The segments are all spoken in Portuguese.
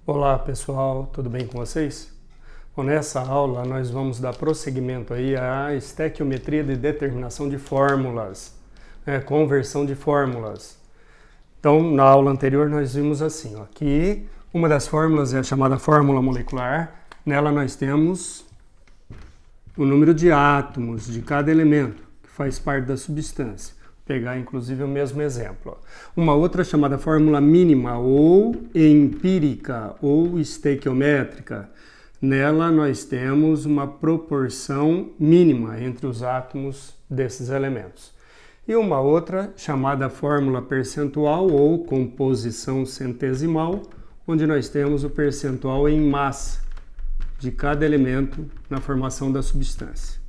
Olá pessoal, tudo bem com vocês? Bom, nessa aula nós vamos dar prosseguimento aí à estequiometria de determinação de fórmulas, conversão de fórmulas. Então, na aula anterior nós vimos assim, ó, que uma das fórmulas é a chamada fórmula molecular. Nela nós temos o número de átomos de cada elemento que faz parte da substância. Vou pegar inclusive o mesmo exemplo. Uma outra chamada fórmula mínima ou empírica ou estequiométrica. Nela nós temos uma proporção mínima entre os átomos desses elementos. E uma outra chamada fórmula percentual ou composição centesimal, onde nós temos o percentual em massa de cada elemento na formação da substância.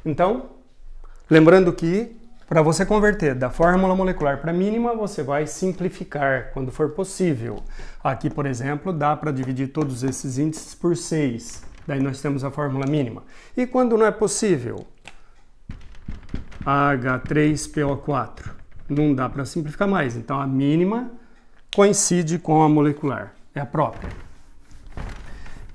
Então, lembrando que para você converter da fórmula molecular para mínima, você vai simplificar quando for possível. Aqui, por exemplo, dá para dividir todos esses índices por 6. Daí nós temos a fórmula mínima. E quando não é possível? H3PO4. Não dá para simplificar mais. Então, a mínima coincide com a molecular. É a própria.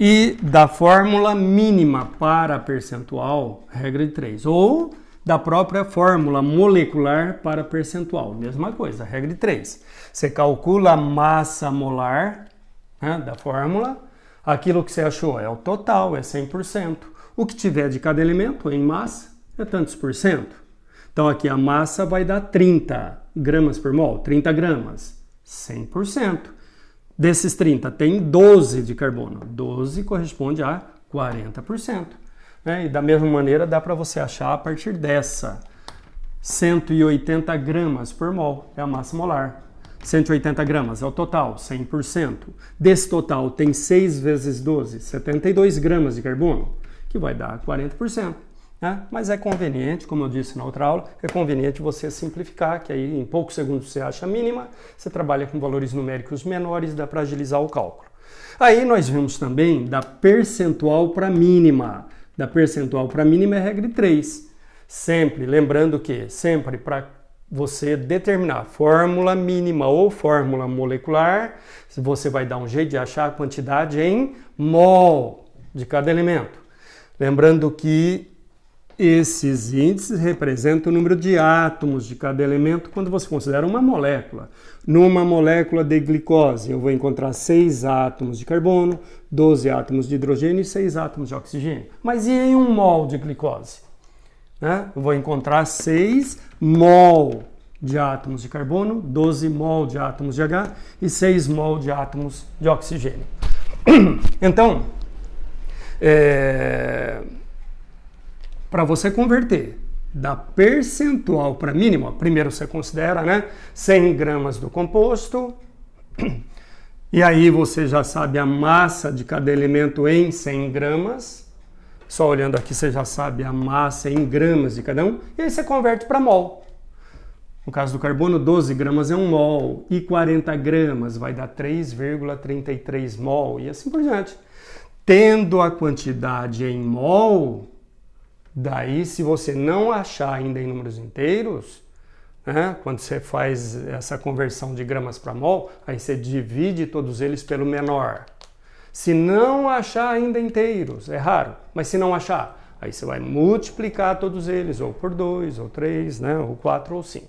E da fórmula mínima para percentual, regra de 3. Ou da própria fórmula molecular para percentual. Mesma coisa, regra de 3. Você calcula a massa molar, da fórmula. Aquilo que você achou é o total, é 100%. O que tiver de cada elemento em massa é tantos por cento. Então aqui a massa vai dar 30 gramas por mol, 30 gramas, 100%. Desses 30 tem 12 de carbono, 12 corresponde a 40%. E da mesma maneira dá para você achar a partir dessa, 180 gramas por mol é a massa molar. 180 gramas é o total, 100%. Desse total tem 6 vezes 12, 72 gramas de carbono, que vai dar 40%. Mas é conveniente, como eu disse na outra aula, é conveniente você simplificar, que aí em poucos segundos você acha a mínima, você trabalha com valores numéricos menores, dá para agilizar o cálculo. Aí nós vimos também da percentual para mínima. Da percentual para mínima é regra de 3. Sempre, lembrando que sempre para você determinar fórmula mínima ou fórmula molecular, você vai dar um jeito de achar a quantidade em mol de cada elemento. Lembrando que esses índices representam o número de átomos de cada elemento quando você considera uma molécula. Numa molécula de glicose, eu vou encontrar 6 átomos de carbono, 12 átomos de hidrogênio e 6 átomos de oxigênio. Mas e em um mol de glicose? Eu vou encontrar 6 mol de átomos de carbono, 12 mol de átomos de H e 6 mol de átomos de oxigênio. Então, para você converter da percentual para mínima, primeiro você considera 100 gramas do composto, e aí você já sabe a massa de cada elemento em 100 gramas, só olhando aqui você já sabe a massa em gramas de cada um, e aí você converte para mol. No caso do carbono, 12 gramas é 1 mol, e 40 gramas vai dar 3,33 mol, e assim por diante. Tendo a quantidade em mol, daí, se você não achar ainda em números inteiros, quando você faz essa conversão de gramas para mol, aí você divide todos eles pelo menor. Se não achar ainda inteiros, é raro, mas se não achar, aí você vai multiplicar todos eles, ou por 2, ou 3, ou 4, ou 5.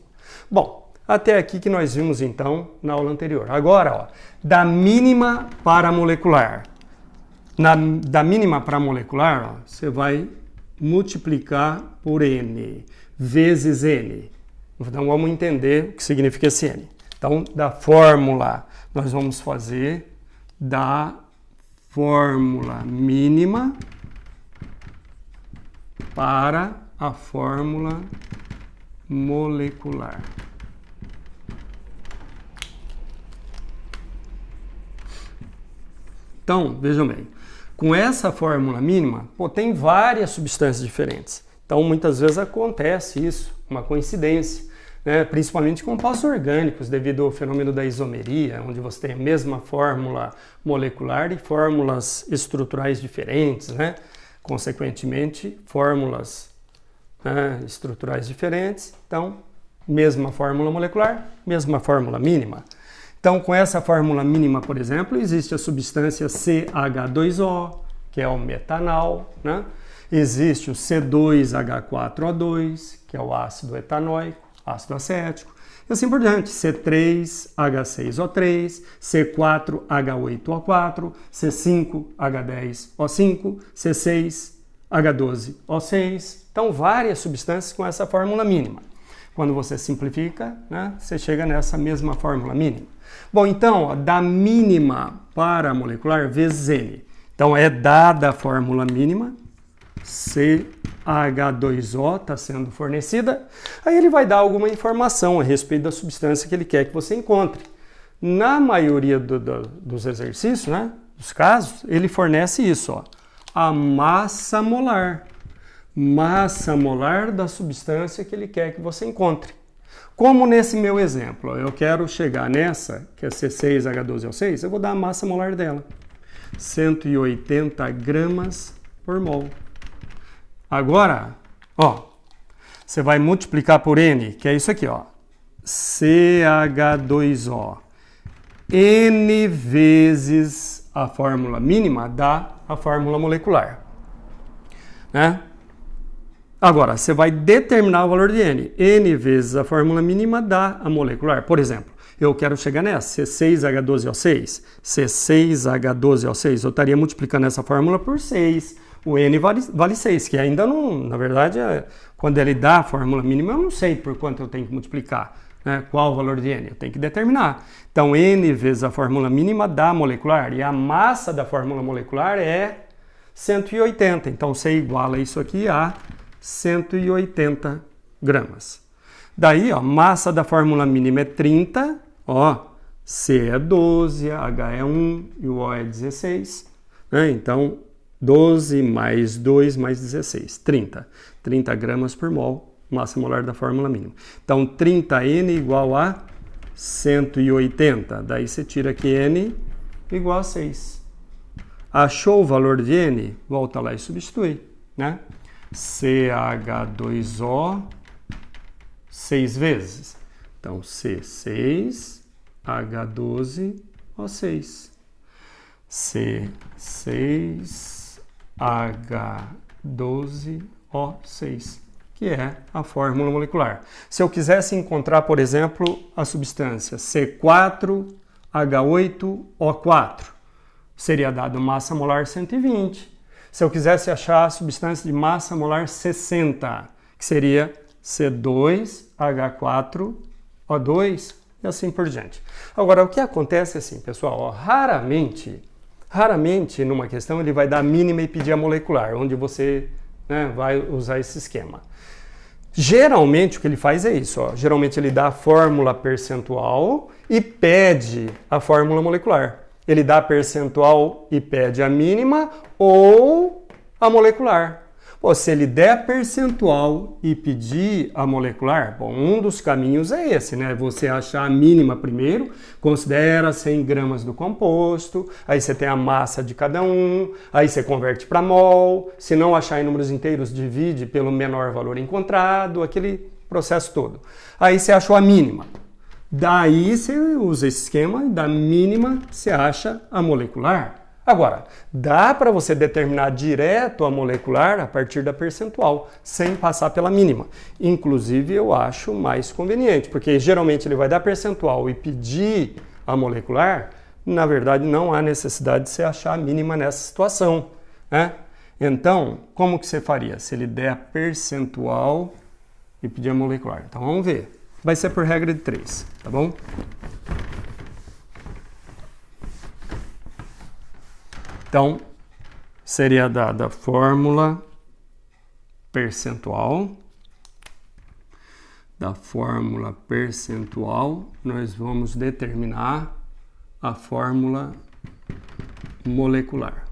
Bom, até aqui que nós vimos então na aula anterior. Agora, da mínima para molecular. Da mínima para molecular, você vai multiplicar por N, vezes N. Então vamos entender o que significa esse N. Então, da fórmula, nós vamos fazer da fórmula mínima para a fórmula molecular. Então, vejam bem. Com essa fórmula mínima, tem várias substâncias diferentes. Então, muitas vezes acontece isso, uma coincidência, principalmente com compostos orgânicos, devido ao fenômeno da isomeria, onde você tem a mesma fórmula molecular e fórmulas estruturais diferentes, Consequentemente, fórmulas estruturais diferentes. Então, mesma fórmula molecular, mesma fórmula mínima. Então, com essa fórmula mínima, por exemplo, existe a substância CH2O, que é o metanal, né? Existe o C2H4O2, que é o ácido etanóico, ácido acético, e assim por diante, C3H6O3, C4H8O4, C5H10O5, C6H12O6. Então, várias substâncias com essa fórmula mínima. Quando você simplifica, né, você chega nessa mesma fórmula mínima. Bom, então, ó, da mínima para a molecular vezes N. Então, é dada a fórmula mínima, CH2O está sendo fornecida, aí ele vai dar alguma informação a respeito da substância que ele quer que você encontre. Na maioria dos exercícios, né, dos casos, ele fornece isso, ó, a massa molar da substância que ele quer que você encontre. Como nesse meu exemplo, ó, eu quero chegar nessa, que é C6H12O6, eu vou dar a massa molar dela, 180 gramas por mol. Agora, ó, você vai multiplicar por N, que é isso aqui, ó, CH2O. N vezes a fórmula mínima dá a fórmula molecular, né? Agora, você vai determinar o valor de N. N vezes a fórmula mínima dá a molecular. Por exemplo, eu quero chegar nessa, C6H12O6. C6H12O6, eu estaria multiplicando essa fórmula por 6. O N vale 6, que ainda não, na verdade, quando ele dá a fórmula mínima, eu não sei por quanto eu tenho que multiplicar, né? Qual o valor de N, eu tenho que determinar. Então, N vezes a fórmula mínima dá a molecular, e a massa da fórmula molecular é 180. Então, você iguala isso aqui a 180 gramas. Daí, ó, massa da fórmula mínima é 30, ó, C é 12, H é 1 e o O é 16, né? Então, 12 mais 2 mais 16, 30. 30 gramas por mol, massa molar da fórmula mínima. Então, 30N igual a 180. Daí você tira aqui N igual a 6. Achou o valor de N? Volta lá e substitui, né? CH2O 6 vezes. Então, C6H12O6. C6H12O6, que é a fórmula molecular. Se eu quisesse encontrar, por exemplo, a substância C4H8O4, seria dado massa molar 120. Se eu quisesse achar a substância de massa molar 60, que seria C2H4O2 e assim por diante. Agora, o que acontece é assim, pessoal, ó, raramente numa questão ele vai dar a mínima e pedir a molecular, onde você, né, vai usar esse esquema. Geralmente o que ele faz é isso, ó, geralmente ele dá a fórmula percentual e pede a fórmula molecular. Ele dá percentual e pede a mínima ou a molecular. Pô, se ele der percentual e pedir a molecular, bom, um dos caminhos é esse, né? Você achar a mínima primeiro, considera 100 gramas do composto, aí você tem a massa de cada um, aí você converte para mol, se não achar em números inteiros, divide pelo menor valor encontrado, aquele processo todo. Aí você achou a mínima. Daí você usa esse esquema e da mínima você acha a molecular. Agora, dá para você determinar direto a molecular a partir da percentual, sem passar pela mínima. Inclusive, eu acho mais conveniente, porque geralmente ele vai dar percentual e pedir a molecular, na verdade não há necessidade de você achar a mínima nessa situação, né? Então, como que você faria se ele der a percentual e pedir a molecular? Então, vamos ver. Vai ser por regra de 3, tá bom? Então, seria dada a fórmula percentual. Da fórmula percentual, nós vamos determinar a fórmula molecular.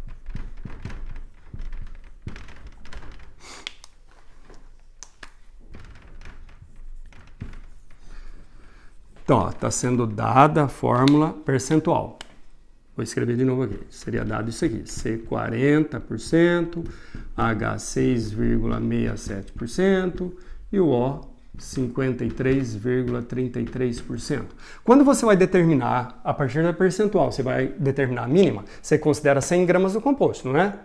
Então, está sendo dada a fórmula percentual. Vou escrever de novo aqui. Seria dado isso aqui. C40%, H6,67% e o O 53,33%. Quando você vai determinar, a partir da percentual, você vai determinar a mínima, você considera 100 gramas do composto, não é?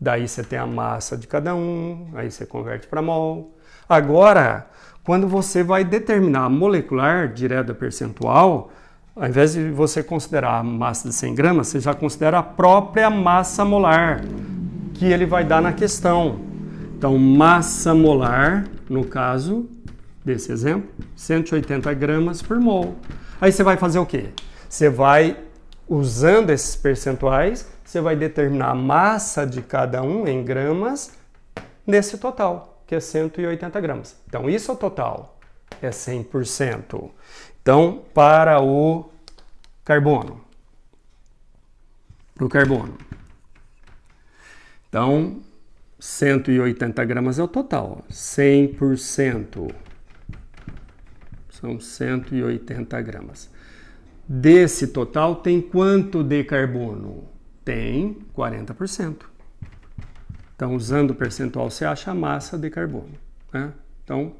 Daí você tem a massa de cada um, aí você converte para mol. Agora, quando você vai determinar a molecular direto da percentual, ao invés de você considerar a massa de 100 gramas, você já considera a própria massa molar que ele vai dar na questão. Então, massa molar, no caso desse exemplo, 180 gramas por mol. Aí você vai fazer o quê? Você vai, usando esses percentuais, você vai determinar a massa de cada um em gramas nesse total, que é 180 gramas. Então, isso é o total, é 100%. Então, para o carbono. Para o carbono. Então, 180 gramas é o total, 100%. São 180 gramas. Desse total, tem quanto de carbono? Tem 40%. Então, usando o percentual, você acha a massa de carbono, né? Então,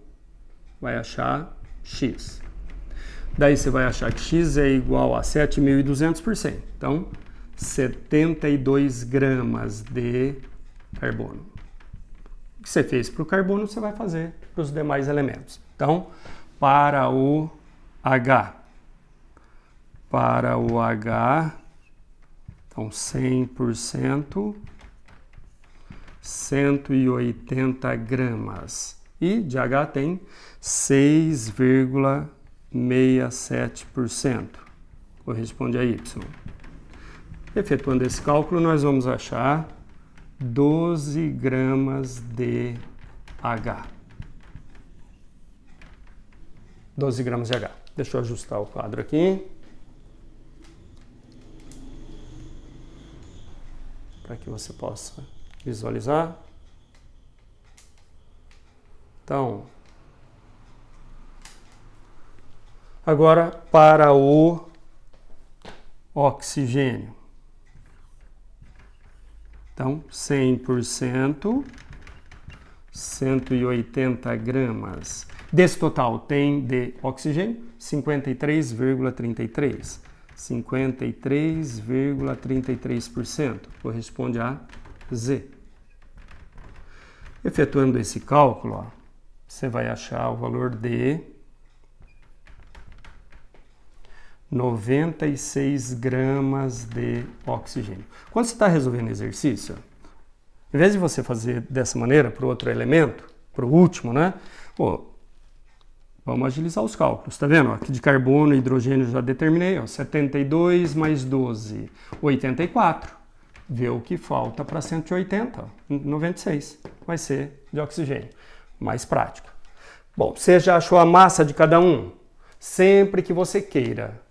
vai achar X. Daí você vai achar que X é igual a 7.200%. Então, 72 gramas de carbono. O que você fez para o carbono, você vai fazer para os demais elementos. Então, para o H. Para o H, então 100%, 180 gramas. E de H tem 6,67%. Corresponde a Y. Efetuando esse cálculo, nós vamos achar 12 gramas de H. 12 gramas de H. Deixa eu ajustar o quadro aqui. Para que você possa visualizar. Então, agora para o oxigênio. Então, 100%, 180 gramas. Desse total tem de oxigênio 53,33%. 53,33%. Corresponde a Z. Efetuando esse cálculo, ó, você vai achar o valor de 96 gramas de oxigênio. Quando você está resolvendo exercício, em vez de você fazer dessa maneira para o outro elemento, para o último, né? Pô, vamos agilizar os cálculos, tá vendo? Aqui de carbono e hidrogênio já determinei, ó, 72 mais 12, 84. Vê o que falta para 180, ó, 96. Vai ser de oxigênio. Mais prático. Bom, você já achou a massa de cada um? Sempre que você queira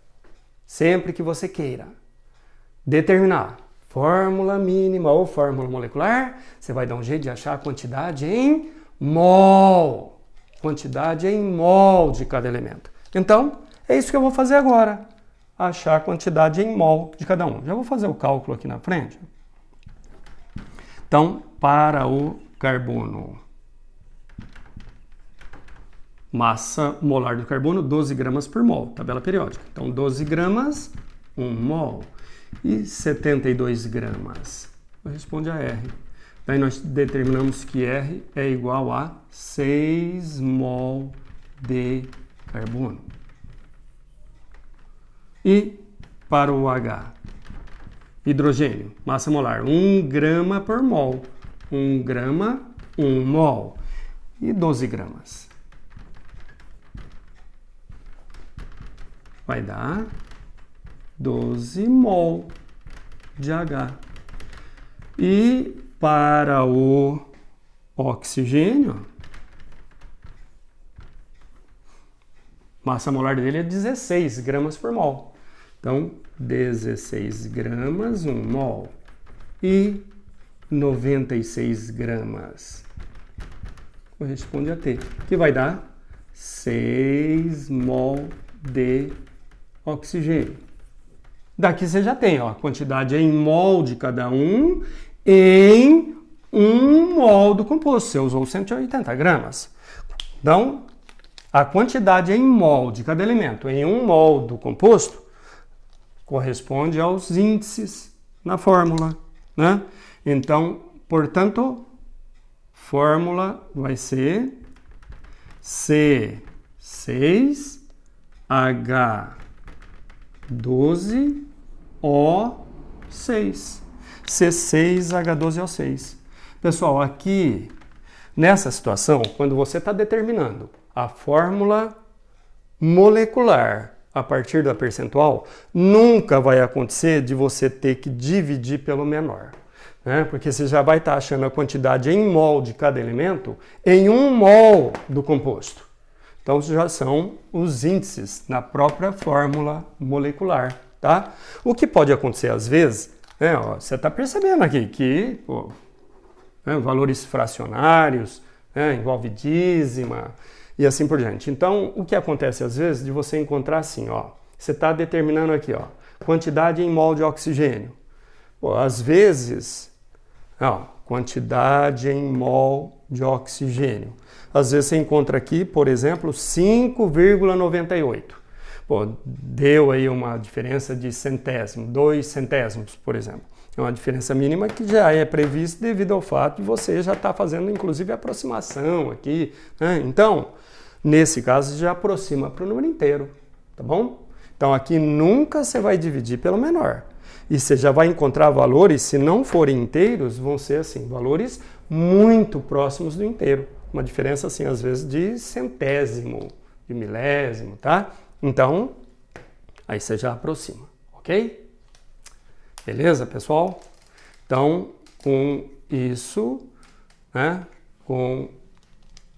determinar fórmula mínima ou fórmula molecular, você vai dar um jeito de achar a quantidade em mol. Quantidade em mol de cada elemento. Então, é isso que eu vou fazer agora. Achar a quantidade em mol de cada um. Já vou fazer o cálculo aqui na frente. Então, para o carbono, massa molar do carbono, 12 gramas por mol, tabela periódica. Então, 12 gramas, 1 mol. E 72 gramas, corresponde a R. Daí nós determinamos que R é igual a 6 mol de carbono. E para o H, hidrogênio, massa molar, 1 grama por mol. 1 grama, 1 mol. E 12 gramas. Vai dar 12 mol de H. E para o oxigênio, massa molar dele é 16 gramas por mol. Então, 16 gramas, 1 mol. E 96 gramas. Corresponde a T, que vai dar 6 mol de oxigênio. Daqui você já tem, ó, a quantidade em mol de cada um em 1 mol do composto. Você usou 180 gramas. Então, A quantidade em mol de cada elemento em 1 mol do composto corresponde aos índices na fórmula, né? Então, portanto, fórmula vai ser C6H12O6. C6H12O6. Pessoal, aqui, nessa situação, quando você está determinando a fórmula molecular a partir da percentual, nunca vai acontecer de você ter que dividir pelo menor, né? Porque você já vai estar achando a quantidade em mol de cada elemento em 1 mol do composto. Então, já são os índices na própria fórmula molecular, tá? O que pode acontecer às vezes, né, ó, você está percebendo aqui que valores fracionários, envolve dízima e assim por diante. Então, o que acontece às vezes de você encontrar assim, ó, você está determinando aqui, ó, quantidade em mol de oxigênio. Pô, às vezes, ó, quantidade em mol de oxigênio. Às vezes você encontra aqui, por exemplo, 5,98. Pô, deu aí uma diferença de centésimo, 2 centésimos, por exemplo. É uma diferença mínima que já é prevista devido ao fato de você já estar fazendo, inclusive, aproximação aqui, né? Então, nesse caso, já aproxima para o número inteiro, tá bom? Então, aqui nunca você vai dividir pelo menor. E você já vai encontrar valores, se não forem inteiros, vão ser, assim, valores muito próximos do inteiro. Uma diferença, assim, às vezes, de centésimo, de milésimo, tá? Então, aí você já aproxima, ok? Beleza, pessoal? Então, com isso, né, com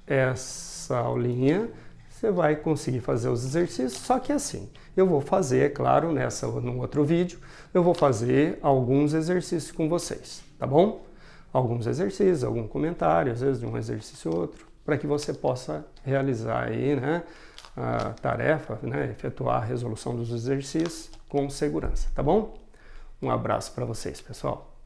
essa aulinha, você vai conseguir fazer os exercícios, só que assim, eu vou fazer, é claro, num outro vídeo, eu vou fazer alguns exercícios com vocês, tá bom? Alguns exercícios, algum comentário, às vezes de um exercício ou outro, para que você possa realizar aí, né, a tarefa, né, efetuar a resolução dos exercícios com segurança, tá bom? Um abraço para vocês, pessoal.